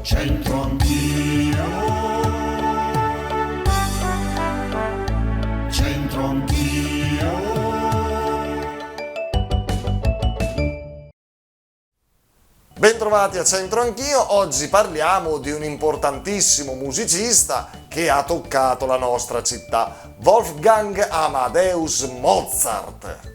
C'entro anch'io, c'entro anch'io. Bentrovati a Centro Anch'io, oggi parliamo di un importantissimo musicista che ha toccato la nostra città, Wolfgang Amadeus Mozart.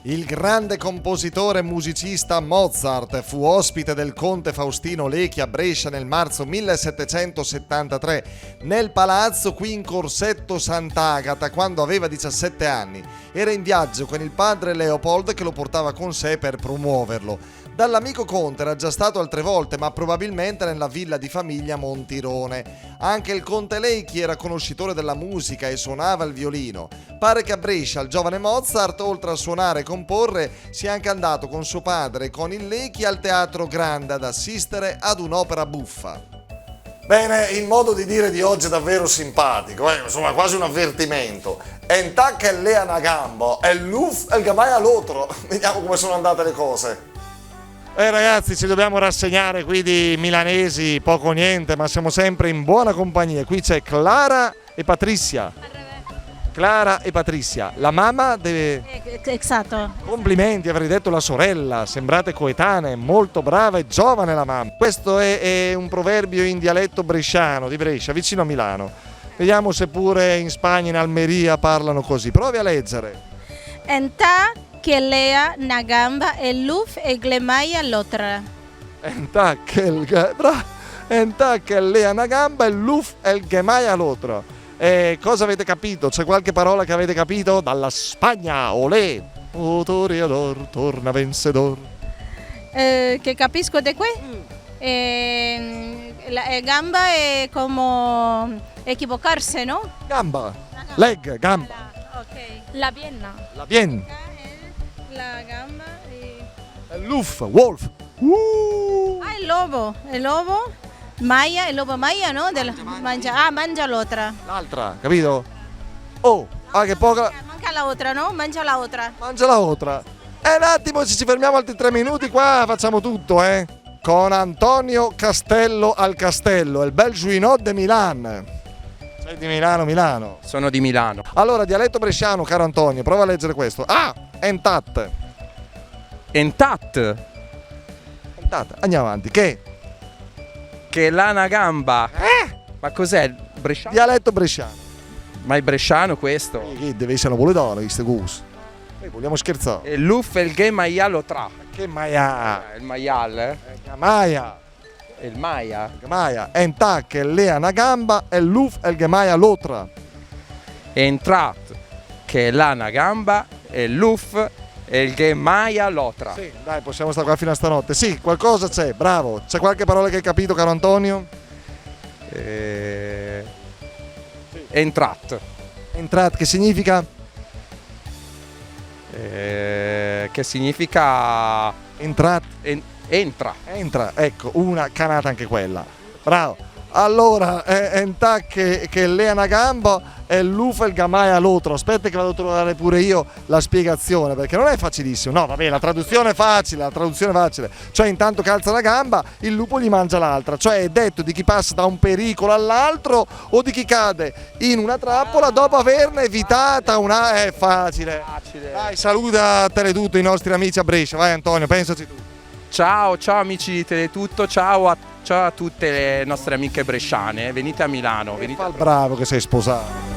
Il grande compositore e musicista Mozart fu ospite del conte Faustino Lechi a Brescia nel marzo 1773 nel palazzo qui in Corsetto Sant'Agata quando aveva 17 anni. Era in viaggio con il padre Leopold che lo portava con sé per promuoverlo. Dall'amico conte era già stato altre volte, ma probabilmente nella villa di famiglia Montirone. Anche il conte Lechi era conoscitore della musica e suonava il violino. Pare che a Brescia il giovane Mozart, oltre a suonare e comporre, sia anche andato con suo padre e con il Lechi al Teatro Grande ad assistere ad un'opera buffa. Bene, il modo di dire di oggi è davvero simpatico, insomma quasi un avvertimento. Entac e lea una gamba, e l'uff e il gamai all'otro. Vediamo come sono andate le cose. Ragazzi, ci dobbiamo rassegnare qui di milanesi, poco o niente, ma siamo sempre in buona compagnia. Qui c'è Clara e Patrizia. Clara e Patrizia, la mamma deve... Esatto. Complimenti, avrei detto la sorella, sembrate coetanee, molto brava e giovane la mamma. Questo è un proverbio in dialetto bresciano, di Brescia, vicino a Milano. Vediamo se pure in Spagna, in Almeria parlano così. Provi a leggere. Enta che lea una gamba e l'uff e glemaia l'altra. Enta che lea una gamba e l'uff e il gemaia l'altra. Cosa avete capito? C'è qualche parola che avete capito? Dalla Spagna, olè! O toreador, torna vencedor. Che capisco di qui? La gamba è come equivocarsi, no? Gamba, leg, gamba. Ok. La Vienna. La bien. La gamba e... L'uff, wolf. Ah, il lobo. Maia, il lobo Maia, no? Mangia l'altra. L'altra, capito? Oh, che poca... Manca l'altra, no? Mangia l'altra. Mangia la otra. Un attimo, se ci fermiamo altri 3 minuti qua facciamo tutto, Con Antonio Castello al Castello, il bel Juinot de Milan. Sei di Milano? Sono di Milano. Allora, dialetto bresciano, caro Antonio, prova a leggere questo. Entat. Entat, Andiamo avanti. che lana gamba. Ma cos'è il bresciano? Dialetto bresciano. Ma è bresciano questo? Che deve essere napoletano, queste cose. Vogliamo scherzare. E l'uff e il ge maialo tra. Che maia. Il maial, Maia. E il maia. Gemaia. Entat che lea una gamba e l'uff e il gemaia l'otra. Entrat, che lana gamba e l'uff e il ge maia l'otra. Sì, dai, possiamo stare qua fino a stanotte. Sì, qualcosa c'è, bravo. C'è qualche parola che hai capito, caro Antonio? Entrat. Entrat, che significa? Che significa Entrat. entra. Entra, ecco, una canata anche quella. Bravo. Allora, entà che lea una gamba e l'ufa il gamaia l'altro. Aspetta che vado a trovare pure io la spiegazione, perché non è facilissimo. No, vabbè, la traduzione è facile. Cioè, intanto che alza la gamba, il lupo gli mangia l'altra. Cioè, è detto di chi passa da un pericolo all'altro o di chi cade in una trappola dopo averne evitata una... È facile. Dai, saluta a Teletutto i nostri amici a Brescia. Vai Antonio, pensaci tu. Ciao amici di Teletutto, ciao a tutte le nostre amiche bresciane, venite a Milano. Fa il bravo che sei sposato.